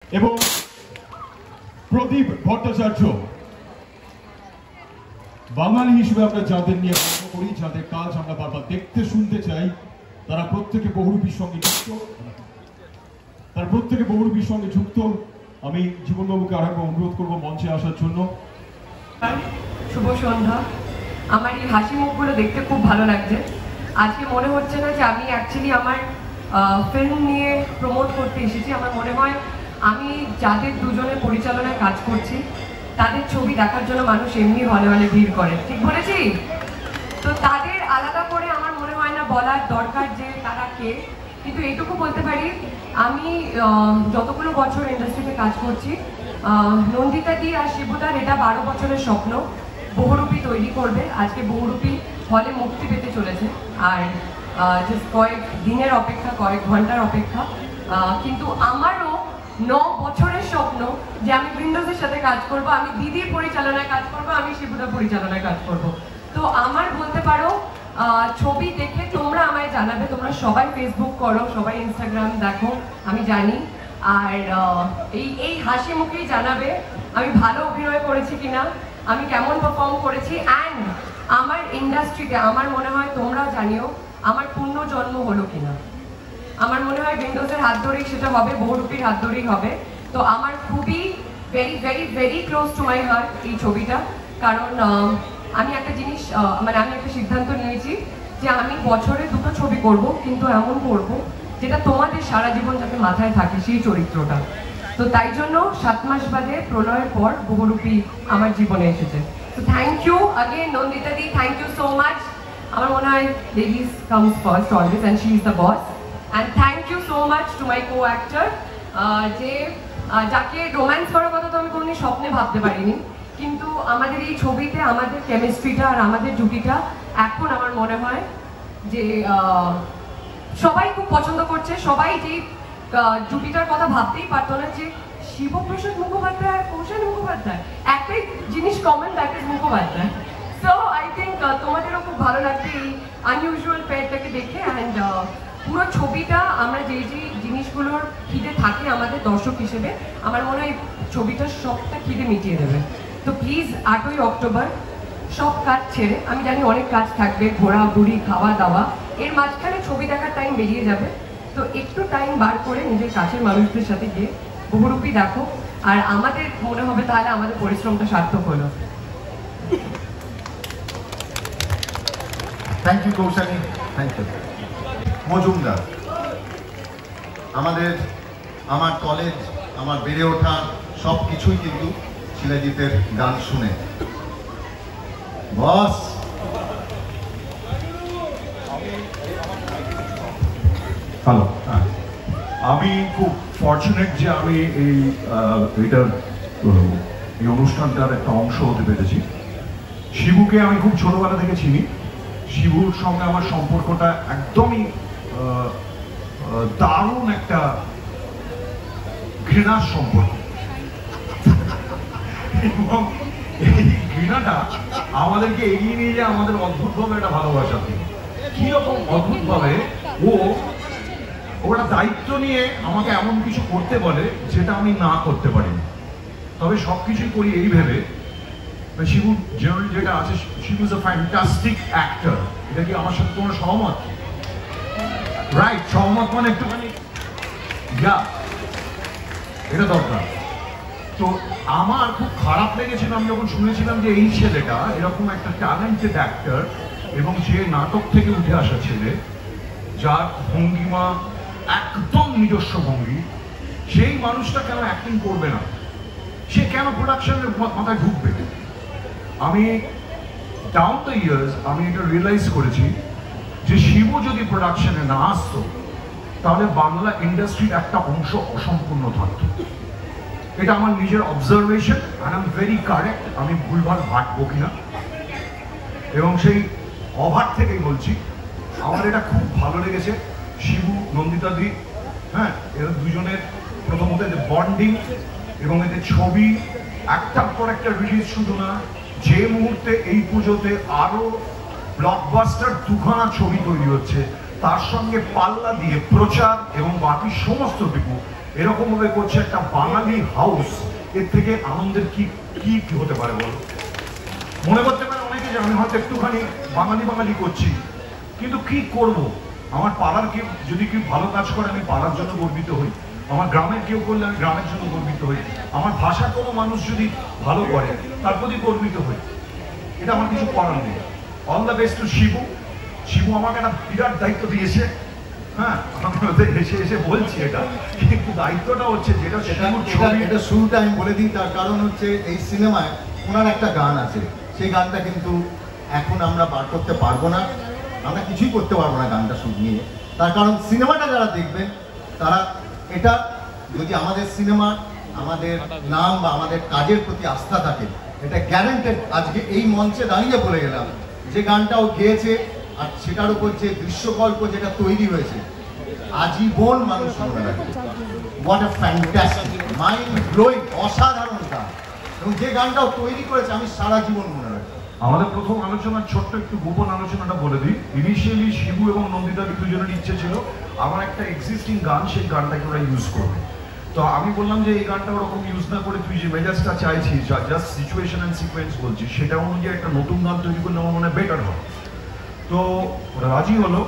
এবং প্রদীপ ভট্টাচার্য বাঙালি হিসেবে আমরা যাদের নিয়ে গল্প করি, যাদের কাজ আমরা বারবার দেখতে শুনতে চাই, তারা প্রত্যেকে বহুরূপীর সঙ্গে যুক্ত। আমি জীবনবাবুকে আরেকবার অনুরোধ করবো মঞ্চে আসার জন্য। শুভ সন্ধ্যা। আমার এই হাসি মুখগুলো দেখতে খুব ভালো লাগছে। আজকে মনে হচ্ছে না যে আমি অ্যাকচুয়ালি আমার ফিল্ম নিয়ে প্রমোট করতে এসেছি। আমার মনে হয় আমি যাদের দুজনের পরিচালনায় কাজ করছি তাদের ছবি দেখার জন্য মানুষ এমনি হলে হলে ভিড় করে, ঠিক বলেছি? তো তাদের আলাদা করে আমার মনে হয় না বলার দরকার যে তারা কে, কিন্তু এইটুকু বলতে পারি আমি যতগুলো বছর ইন্ডাস্ট্রিতে কাজ করছি, নন্দিতা দি আর শিবুদার এটা 12 বছরের স্বপ্ন। বহুরূপী তৈরি করবে, আজকে বহুরূপী হলে মুক্তি পেতে চলেছে। আর জাস্ট কয়েক দিনের অপেক্ষা, কয়েক ঘন্টার অপেক্ষা। কিন্তু আমারও 9 বছরের স্বপ্ন যে আমি উইন্ডোজের সাথে কাজ করব, আমি দিদির পরিচালনায় কাজ করব, আমি শিবুদার পরিচালনায় কাজ করব। তো আমার বলতে পারো ছবি দেখে তোমরা আমায় জানাবে। তোমরা সবাই ফেসবুক করো, সবাই ইনস্টাগ্রাম দেখো, আমি জানি। আর এই হাসি মুখেই জানাবে আমি ভালো অভিনয় করেছি কিনা, আমি কেমন পারফর্ম করেছি। অ্যান্ড আমার ইন্ডাস্ট্রিতে আমার মনে হয় তোমরা জানিও আমার পুনর্জন্ম হলো কিনা। আমার মনে হয় উইন্ডোজের হাত ধরেই সেটা হবে, বহুরূপীর হাত ধরেই হবে। তো আমার খুবই very very very close to my heart এই ছবিটা। কারণ আমি একটা জিনিস আমি একটা সিদ্ধান্ত নিয়েছি যে আমি বছরে 2টো ছবি করব, কিন্তু এমন করব যেটা তোমাদের সারা জীবন যাতে মাথায় থাকে সেই চরিত্রটা। তো তাই জন্য 7 মাস বাদে প্রলয়ের পর বহুরূপী আমার জীবনে এসেছে। তো thank you again Nandita di, thank you so much. আমার মনে হয় ladies comes first always and she is the boss. And thank you so much to my co actor, যে যাকে রোম্যান্স করার কথা তো আমি কোনোদিন স্বপ্নে ভাবতে পারিনি, কিন্তু আমাদের এই ছবিতে আমাদের কেমিস্ট্রিটা আর আমাদের জুটিটা এখন আমার মনে হয় যে সবাই খুব পছন্দ করছে। সবাই যে জুটিটার কথা ভাবতেই পারতো না যে শিবপ্রসাদ মুখোপাধ্যায় আর কৌশল মুখোপাধ্যায়, একটাই জিনিস common, that is Mukhopadhyay. So I think তোমাদেরও খুব ভালো লাগবে এই আনইউজুয়াল পেয়ারটাকে দেখে। অ্যান্ড পুরো ছবিটা আমরা যে যে জিনিসগুলোর খিদে থাকে আমাদের দর্শক হিসেবে, আমার মনে হয় ছবিটা সবটা খিদে মিটিয়ে দেবে। তো প্লিজ 8ই অক্টোবর সব কাজ ছেড়ে, আমি জানি অনেক কাজ থাকবে, ঘোরাঘুরি, খাওয়া দাওয়া, এর মাঝখানে ছবি দেখার টাইম বেরিয়ে যাবে। তো একটু টাইম বার করে নিজের কাছের মানুষদের সাথে গিয়ে বহুরূপী দেখো, আর আমাদের মনে হবে তাহলে আমাদের পরিশ্রমটা সার্থক হলো। Thank you Koushani, thank you Majumdar. আমার কলেজ, আমার বেড়ে ওঠা সব কিছুই কিন্তু শিলাজিতের গান শুনে। বস হ্যালো, আমি খুব ফর্চুনেট যে আমি এই অনুষ্ঠানটার একটা অংশ হতে পেরেছি। শিবুকে আমি খুব ছোটবেলা থেকে চিনি। শিবুর সঙ্গে আমার সম্পর্কটা একদমই দারুণ একটা ঘৃণার সম্পর্ক, এবং এই ঘৃণাটা আমাদেরকে এগিয়ে নিয়ে যায় আমাদের অদ্ভুতভাবে একটা ভালোবাসাতে। কিরকম অদ্ভুতভাবে ওরা দায়িত্ব নিয়ে আমাকে এমন কিছু করতে বলে যেটা আমি না করতে পারি না, তবে সবকিছুই করি এই ভেবে। শিবু জেনারেলি যেটা আছে, Shibu is a fantastic actor. এটা কি আমার সাথে তোমার সহমত? রাইট, সহমত মানে একটুখানি এটা দরকার। তো আমার খুব খারাপ লেগেছিল আমি যখন শুনেছিলাম যে এই ছেলেটা এরকম একটা ট্যালেন্টেড অ্যাক্টর এবং যে নাটক থেকে উঠে আসা ছেলে, যার ভঙ্গিমা একদম নিজস্ব ভঙ্গি, সেই মানুষটা কেন অ্যাক্টিং করবে না? সে কেন প্রোডাকশনের মাথায় ঢুকবে? আমি ডাউন দ্য ইয়ার্স আমি এটা রিয়েলাইজ করেছি যে শিবু যদি প্রোডাকশনে না আসতো তাহলে বাংলা ইন্ডাস্ট্রির একটা অংশ অসম্পূর্ণ থাকতো। এটা আমার নিজের observation, and I am very correct. আমি ভুলভাল ভাটবো কিনা, এবং সেই অভাব থেকেই বলছি আমার এটা খুব ভালো লেগেছে। শিবু, নন্দিতা দি, হ্যাঁ, এরা দুজনের প্রথমত এদের বন্ডিং এবং এদের ছবি একটার পর একটা রিলিজ শুধু না, যে মুহূর্তে এই পুজোতে আরো ব্লকবাস্টার 2খানা ছবি তৈরি হচ্ছে, তার সঙ্গে পাল্লা দিয়ে প্রচার এবং বাকি সমস্ত দিকু এরকম ভাবে করছে একটা বাঙালি হাউস, এর থেকে আনন্দের কি কি কি হতে পারে বলো? মনে করতে পারে অনেকে যে আমি হয়তো একটুখানি বাঙালি বাঙালি করছি, কিন্তু কি করব? আমার পাড়ার কেউ যদি কেউ ভালো কাজ করে আমি পাড়ার জন্য গর্বিত হই, আমার গ্রামের কেউ করলে আমি গ্রামের জন্য গর্বিত হই, আমার ভাষার কোনো মানুষ যদি ভালো করে তার প্রতি গর্বিত হই। এটা আমার কিছু করার নেই। All the best to Shibu. Shibu আমাকে একটা বিরাট দায়িত্ব দিয়েছে, হ্যাঁ আমি ওদের এসে এসে বলছি এটা, কিন্তু দায়িত্বটা হচ্ছে যেটা এটা শুরুটা আমি বলে দিই, তার কারণ হচ্ছে এই সিনেমায় ওনার একটা গান আছে, সেই গানটা কিন্তু এখন আমরা বার করতে পারবো না, আমরা কিছুই করতে পারবো না গানটা শুট নিয়ে। তার কারণ সিনেমাটা যারা দেখবেন তারা এটা, যদি আমাদের সিনেমা, আমাদের নাম বা আমাদের কাজের প্রতি আস্থা থাকে, এটা গ্যারান্টেড। আজকে এই মঞ্চে দাঁড়িয়ে বলে গেলাম যে গানটাও গেয়েছে আর সেটার উপর যে দৃশ্যকল্প যেটা তৈরি হয়েছে, আজীবন মানুষ মনে রাখবে। What a fantastic, mind blowing, অসাধারণ গান, এবং যে গানটাও তৈরি করেছে আমি সারা জীবন মনে রাখবো। আমাদের প্রথম আলোচনার ছোট্ট একটু গোপন আলোচনাটা বলে দিই। ইনিশিয়ালি শিবু এবং নন্দিতা দুজনের ইচ্ছে ছিল আমার একটা এক্সিস্টিং গান, সেই গানটাকে ওরা ইউজ করবে। তো আমি বললাম যে এই গানটা ওরকম ইউজ না করে তুই যে মেজাজটা চাইছিস, জাস্ট সিচুয়েশন অ্যান্ড সিকোয়েন্স বলছিস, সেটা অনুযায়ী একটা নতুন গান তৈরি করলে আমার মনে হয় বেটার হয়। তো ওরা রাজি হলো,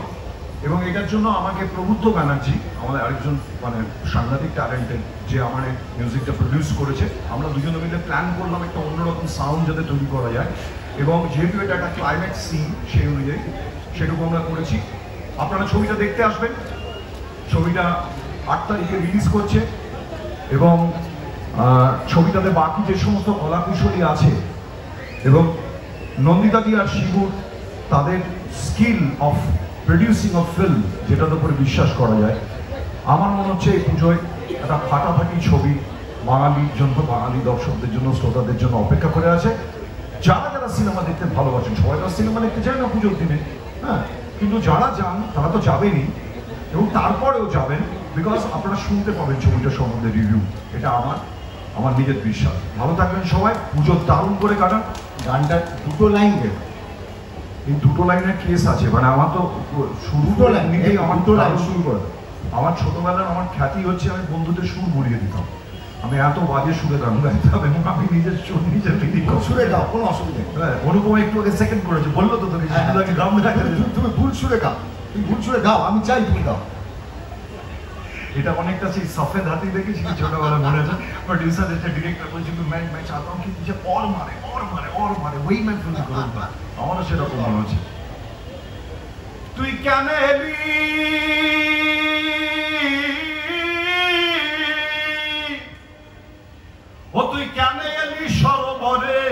এবং এটার জন্য আমাকে প্রবুদ্ধ ব্যানার্জি, আমাদের আরেকজন মানে সাংঘাতিক ট্যালেন্টেড, যে আমার এই মিউজিকটা প্রডিউস করেছে, আমরা দুজনে মিলে প্ল্যান করলাম একটা অন্যরকম সাউন্ড যাতে তৈরি করা যায়, এবং যেহেতু এটা একটা ক্লাইম্যাক্স সিন সেই অনুযায়ী সেটুকু আমরা করেছি। আপনারা ছবিটা দেখতে আসবেন, ছবিটা 8 তারিখে রিলিজ করছে, এবং ছবিটাতে বাকি যে সমস্ত কলাকুশলী আছে এবং নন্দিতাদি আর শিবুর তাদের skill of producing of film, যেটার উপরে বিশ্বাস করা যায়, আমার মনে হচ্ছে এই পুজোয় একটা ফাটাফাটি ছবি বাঙালির জন্য, বাঙালি দর্শকদের জন্য, শ্রোতাদের জন্য অপেক্ষা করে আছে। যারা যারা সিনেমা দেখতে ভালোবাসেন, সবাই তো সিনেমা দেখতে চায় না পুজোর দিনে, হ্যাঁ, কিন্তু যারা যান তারা তো যাবেনই, এবং তারপরেও যাবেন বিকজ আপনারা শুনতে পাবেন ছবিটা সম্বন্ধে রিভিউ। এটা আমার নিজের বিশ্বাস। ভালো থাকবেন সবাই, পুজো দারুণ করে কাটান। গানটা দুটো লাইন দেব, এই দুটো লাইনের কেস আছে, মানে আমার তো শুরুটা এমনিতেই আমার দুটো লাইন শুরু করে। আমার ছোটবেলার আমার খ্যাতি হচ্ছে আমি বন্ধুদের সুর বলিয়ে দিতাম, আমি এত বাজে সুরে গান গাইতাম, এবং আমি নিজের সুর নিজের সুরে গাও, কোনো অসুবিধা নেই। হ্যাঁ, অনুপমা একটু আগে সেকেন্ড করেছে, বললো তো তোকে গ্রাম তুমি ভুল সুরে গাও, তুমি ভুল সুরে গাও, আমি চাই ভুল গাও। এটা অনেকটা সেই সফেদ হাতি দেখেছি ছোটবেলা, মনে আছে প্রডিউসার একটা ডিরেক্টর বলছিল मैं चाहता हूं कि मुझे और मारे वही मैं फिल्म करूंगा। আমারও সেরকম মনে হচ্ছে। তুই কেন এলি ও, তুই কেন এলি সরোবরে,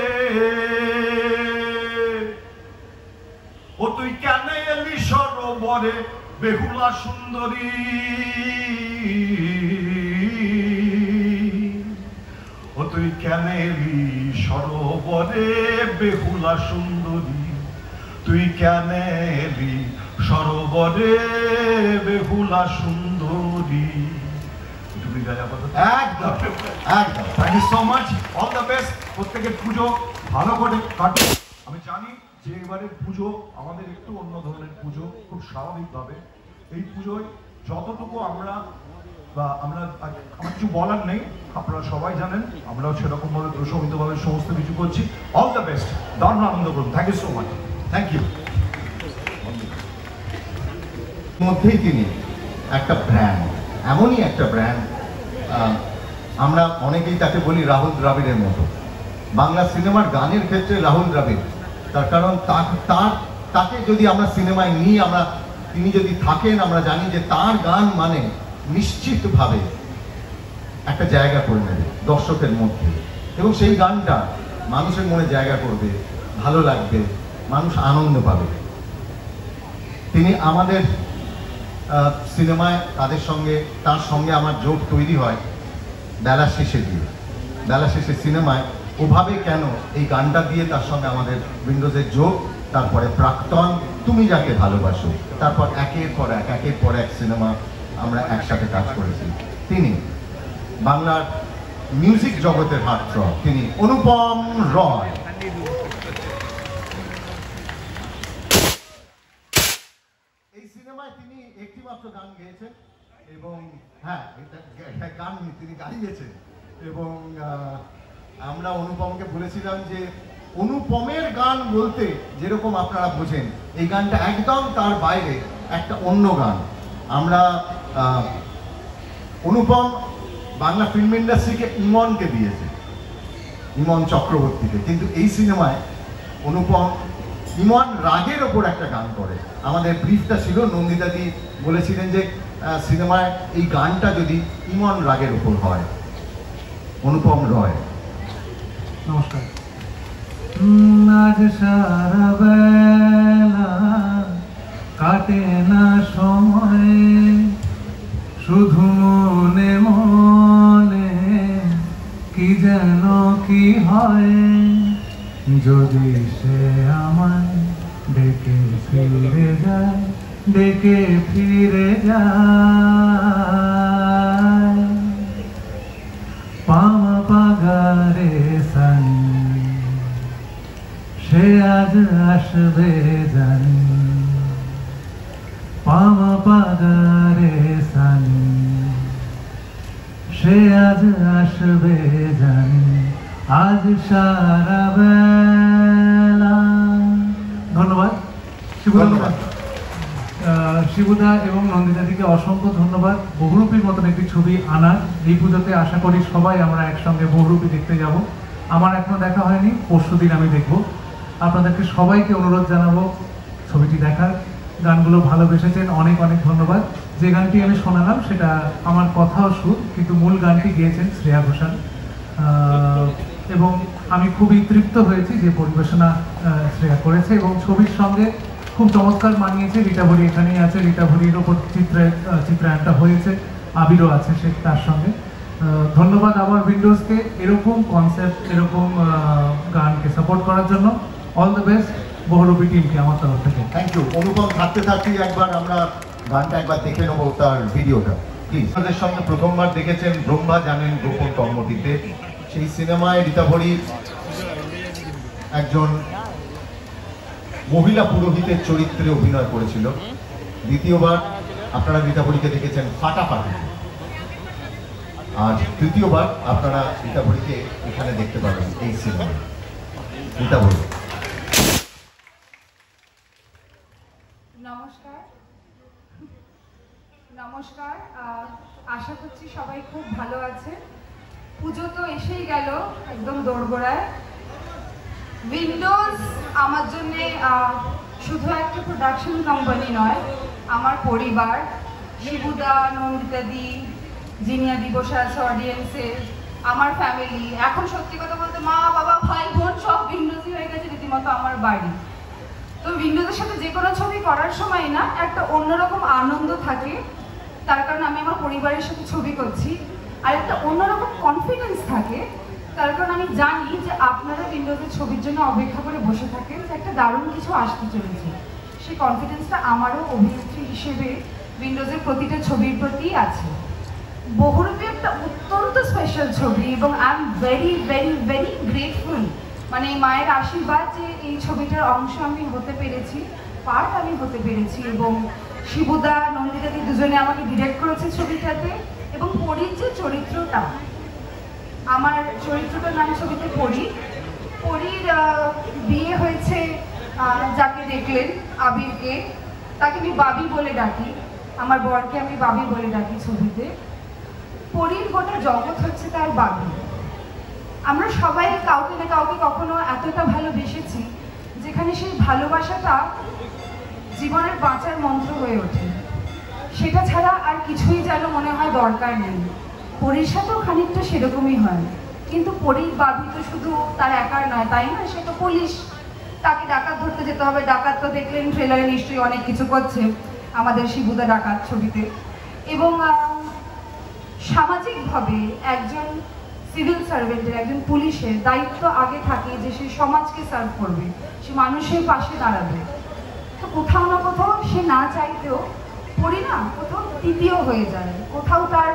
ও তুই কেন এলি সরোবরে বেহুলা সুন্দরী, ও তুই কেন এলি সরোবরে বেহুলা সুন্দরী, তুই কেন এলি সরোবরে বেহুলা সুন্দরী। একদম একদম। Thank you so much, all the best. প্রত্যেকের পুজো ভালো করে কাটুন। আমি জানি যে এবারের পুজো আমাদের একটু অন্য ধরনের পুজো, খুব স্বাভাবিকভাবে এই পুজোয় যতটুকু আমরা আমার কিছু বলার নেই, আপনারা সবাই জানেন আমরাও সেরকম ভাবে প্রশমিতভাবে সমস্ত কিছু করছি। অল দ্য বেস্ট, দারুণ আনন্দ করুন। Thank you so much. Thank you. মধ্যেই তিনি একটা ব্র্যান্ড, এমনই একটা ব্র্যান্ড, আমরা অনেকেই তাকে বলি রাহুল দ্রাবিড়ের মতো। বাংলা সিনেমার গানের ক্ষেত্রে রাহুল দ্রাবিড়, তার কারণ তাকে যদি আমরা সিনেমায় নিই, তিনি যদি থাকেন, আমরা জানি যে তার গান মানে নিশ্চিতভাবে একটা জায়গা করে নেবে দর্শকের মধ্যে, এবং সেই গানটা মানুষের মনে জায়গা করবে, ভালো লাগবে, মানুষ আনন্দ পাবে। তিনি আমাদের সিনেমায় তার সঙ্গে আমার যোগ তৈরি হয় বেলা শেষে দিয়ে। বেলা শেষে সিনেমায় ওভাবে কেন এই গানটা দিয়ে তার সঙ্গে আমাদের উইন্ডোজের যোগ, তারপরে প্রাক্তন, তুমি যাকে ভালোবাসো, তারপর একের পর এক সিনেমা আমরা একসাথে কাজ করেছি। তিনি বাংলার মিউজিক জগতের হার্টথ্রব, তিনি অনুপম রয়। এই সিনেমায় তিনি একটি মাত্র গান গেয়েছেন, এবং হ্যাঁ এটা গান তিনি গাইয়েছেন। এবং আমরা অনুপমকে বলেছিলাম যে অনুপমের গান বলতে যেরকম আপনারা বোঝেন, এই গানটা একদম তার বাইরে একটা অন্য গান। আমরা অনুপম বাংলা ফিল্ম ইন্ডাস্ট্রিকে ইমনকে দিয়েছে, ইমন চক্রবর্তীকে, কিন্তু এই সিনেমায় অনুপম ইমন রাগের ওপর একটা গান করে। আমাদের ব্রিফটা ছিল, নন্দিতাদি বলেছিলেন যে সিনেমায় এই গানটা যদি ইমন রাগের ওপর হয়। অনুপম রয়। নমস্কার। আজ সারা বেলা কাটে না সময়, শুধু মনে মনে কি যেন কি হয়, যদি সে আমায় ডেকে ফিরে যায়, ডেকে ফিরে যায়। পামা পাগারে সানি, সে আজ আসবে জানি। পামা পাগারে সানি, সে আজ আসবে জানি, আজ সারা বেলা। ধন্যবাদ ধন্যবাদ। শিবুদা এবং নন্দিতাদিকে অসংখ্য ধন্যবাদ বহুরূপীর মতন একটি ছবি আনার। এই পুজোতে আশা করি সবাই আমরা একসঙ্গে বহুরূপী দেখতে যাব। আমার এখনো দেখা হয়নি, পরশুদিন আমি দেখব। আপনাদেরকে সবাইকে অনুরোধ জানাবো ছবিটি দেখার। গানগুলো ভালোবেসেছেন, অনেক অনেক ধন্যবাদ। যে গানটি আমি শোনালাম সেটা আমার কথাও সুর, কিন্তু মূল গানটি গেয়েছেন শ্রেয়া ঘোষাল। এবং আমি খুবই তৃপ্ত হয়েছি যে পরিবেশনা শ্রেয়া করেছে এবং ছবির সঙ্গে খুব চমৎকার মানিয়েছে। রীতা ভরি এখানেই আছে, রীতা ভরির ওপর চিত্রায়নটা হয়েছে, আবিরও আছে সে তার সঙ্গে। ধন্যবাদ আবার উইন্ডোজকে এরকম কনসেপ্ট, এরকম গানকে সাপোর্ট করার জন্য। অল দ্য বেস্ট বহুরূপী টিমকে আমার তরফ থেকে। Thank you. অনুপম থাকতে থাকতেই একবার আমরা গানটা একবার দেখে নেবো, তার ভিডিওটা প্লিজ। আমাদের সঙ্গে প্রথমবার দেখেছেন ব্রহ্মা জানেন গোপন কর্মটিতে, সেই সিনেমায় রীতা ভরি একজন মহিলা পুরোহিতের চরিত্রে অভিনয় করেছিল। দ্বিতীয়বার আপনারা রীতা ভরিকে দেখেছেন ফাটাফাটি, আর তৃতীয়বার আপনারা রীতা ভরিকে এখানে দেখতে পাবেন এই সিনেমায়। রীতা ভরি। নমস্কার। নমস্কার, আশা করছি সবাই খুব ভালো আছে। পুজো তো এসেই গেল একদম দোরগোড়ায়। উইন্ডোজ আমার জন্য শুধু একটা প্রোডাকশন কোম্পানি নয়, আমার পরিবার। শিবুদা, নন্দিতাদি, জিনিয়াদি বসে আছে অডিয়েন্সে, আমার ফ্যামিলি। এখন সত্যি কথা বলতে মা বাবা ভাই বোন সব উইন্ডোজই হয়ে গেছে, রীতিমতো আমার বাড়ি। তো উইন্ডোজের সাথে যে কোনো ছবি করার সময় না একটা অন্যরকম আনন্দ থাকে, তার কারণ আমি আমার পরিবারের সাথে ছবি করছি। আর একটা অন্যরকম কনফিডেন্স থাকে, তার কারণ আমি জানি যে আপনারা উইন্ডোজের ছবির জন্য অপেক্ষা করে বসে থাকেন যে একটা দারুণ কিছু আসতে চলেছে। সেই কনফিডেন্সটা আমারও অভিনেত্রী হিসেবে উইন্ডোজের প্রতিটা ছবির প্রতি আছে। বহুরূপী একটা অত্যন্ত স্পেশাল ছবি এবং I am very very very grateful, মানে মায়ের আশীর্বাদ যে এই ছবিটার অংশ আমি হতে পেরেছি, পার্ট আমি হতে পেরেছি। এবং শিবুদা, নন্দিতাদি দুজনে আমাকে ডিরেক্ট করেছে ছবিটাতে। এবং পরীর যে চরিত্রটা, আমার চরিত্রটার নাম ছবিতে পরী। পরীর বিয়ে হয়েছে যাকে দেখলেন আবিরকে, তাকে আমি বাবি বলে ডাকি, আমার বরকে আমি বাবি বলে ডাকি ছবিতে। পরীর গোটা জগৎ হচ্ছে তার বাবি। আমরা সবাই কাউকে না কাউকে কখনো এতটা ভালোবেসেছি যেখানে সেই ভালোবাসাটা জীবনের বাঁচার মন্ত্র হয়ে ওঠে। সেটা ছাড়া আর কিছুই যেন মনে হয় দরকার নেই। পরীর সাথেও খানিকটা সেরকমই হয়, কিন্তু পরীর বাবি তো শুধু তার একার নয়, তাই না? সে তো পুলিশ, তাকে ডাকাত ধরতে যেতে হবে। ডাকাত তো দেখলেন ট্রেলারে নিশ্চয়ই অনেক কিছু করছে আমাদের শিবুদা ডাকাত ছবিতে। এবং সামাজিকভাবে একজন সিভিল সার্ভেন্টের, একজন পুলিশের দায়িত্ব আগে থাকে যে সে সমাজকে সার্ভ করবে, সে মানুষের পাশে দাঁড়াবে। তো কোথাও না কোথাও সে না চাইতেও পড়ি না, কোথাও তৃতীয় হয়ে যায়। কোথাও তার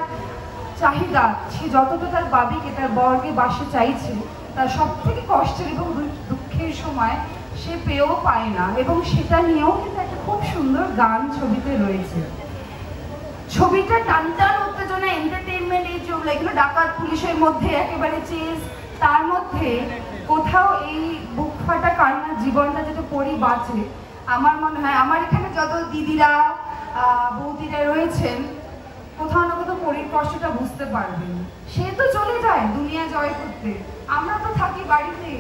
চাহিদা, সে যতটা তার বাবিকে, তার বরকে বাসে চাইছে, তার সব থেকে কষ্টের এবং দুঃখের সময় সে পেয়েও পায় না। এবং সেটা নিয়েও কিন্তু একটা খুব সুন্দর গান ছবিতে রয়েছে। ছবিটা টান টান উত্তেজনা এন্টারটেইনমেন্ট এই যেগুলো এগুলো ডাকাত পুলিশের মধ্যে একেবারে চেস, তার মধ্যে কোথাও এই বুক ফাটা কান্না জীবনটা যেটা পরি বাঁচে। আমার মনে হয় আমার এখানে যত দিদিরা বৌদিরা রয়েছেন কোথাও না কোথাও পরির কষ্টটা বুঝতে পারবেন। সে তো চলে যায় দুনিয়া জয় করতে, আমরা তো থাকি বাড়িতে,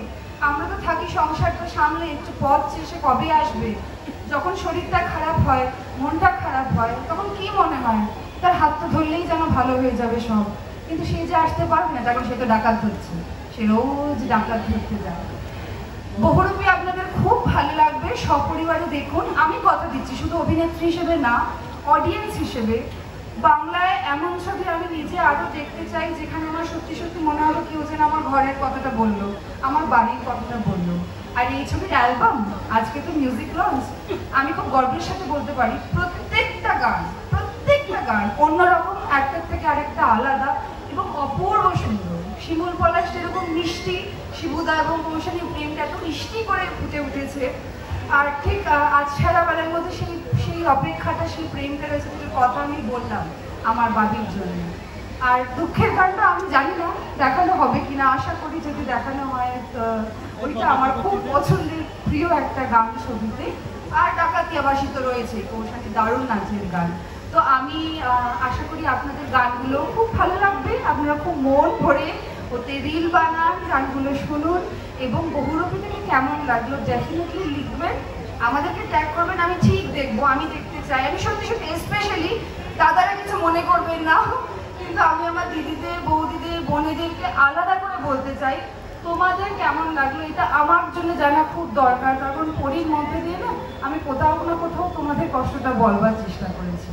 আমরা তো থাকি সংসারটা সামলে, একটু পথ চেয়ে কবে আসবে। যখন শরীরটা খারাপ হয়, মনটা খারাপ হয়, তখন কি মনে হয় তার হাতটা ধরলেই যেন ভালো হয়ে যাবে সব, কিন্তু সে যে আসতে পারবে না, কারণ সে তো ডাকাত ধরছে, সে রোজ ডাকাত ধরতে যায়। বহুরূপী আপনাদের খুব ভালো লাগবে, সপরিবারে দেখুন। আমি কথা দিচ্ছি শুধু অভিনেত্রী হিসেবে না, অডিয়েন্স হিসেবে বাংলায় এমন ছবি আমি নিজে আরো দেখতে চাই যেখানে আমার সত্যি সত্যি মনে হবে কেউ যেন আমার ঘরের কথাটা বললো, আমার বাড়ির কথাটা বললো। আর এই ছবির অ্যালবাম, আজকে তো মিউজিক লঞ্চ, আমি খুব গর্বের সাথে বলতে পারি প্রত্যেকটা গান অন্যরকম, একটার থেকে আরেকটা আলাদা এবং অপূর্ব সুন্দর। শিমুল পলাশ যেরকম মিষ্টি, শিবুদা এবং কৌশানী প্রেমটা এত মিষ্টি করে ফুটে উঠেছে। আর ঠিক আজ সারা বেলার মধ্যে সেই অপেক্ষাটা, সেই প্রেমটা রয়েছে, যেটার কথা আমি বললাম আমার বাবির জন্য। আর দুঃখের গানটা আমি জানি না দেখানো হবে কিনা, আশা করি যদি দেখানো হয় ওইটা আমার খুব পছন্দের প্রিয় একটা গান ছবিতে। আর ডাকাতিয়াবাসী তো রয়েছে, কৌশানী দারুণ নাচের গান। তো আমি আশা করি আপনাদের গানগুলো খুব ভালো লাগবে, আপনারা খুব মন ভরে ওতে রিল বানান, গানগুলো শুনুন এবং বহুরূপী থেকে কেমন লাগলো ডেফিনেটলি লিখবেন, আমাদেরকে ট্যাগ করবেন, আমি ঠিক দেখবো, আমি দেখতে চাই। আমি সত্যি সত্যি স্পেশালি দাদারা কিছু মনে করবেন না, কিন্তু আমি আমার দিদিদের, বৌদিদের, বোনেদেরকে আলাদা করে বলতে চাই তোমাদের কেমন লাগলো, এটা আমার জন্য জানা খুব দরকার, কারণ পরীর মধ্যে দিয়ে না আমি কোথাও না কোথাও তোমাদের কষ্টটা বলবার চেষ্টা করেছি।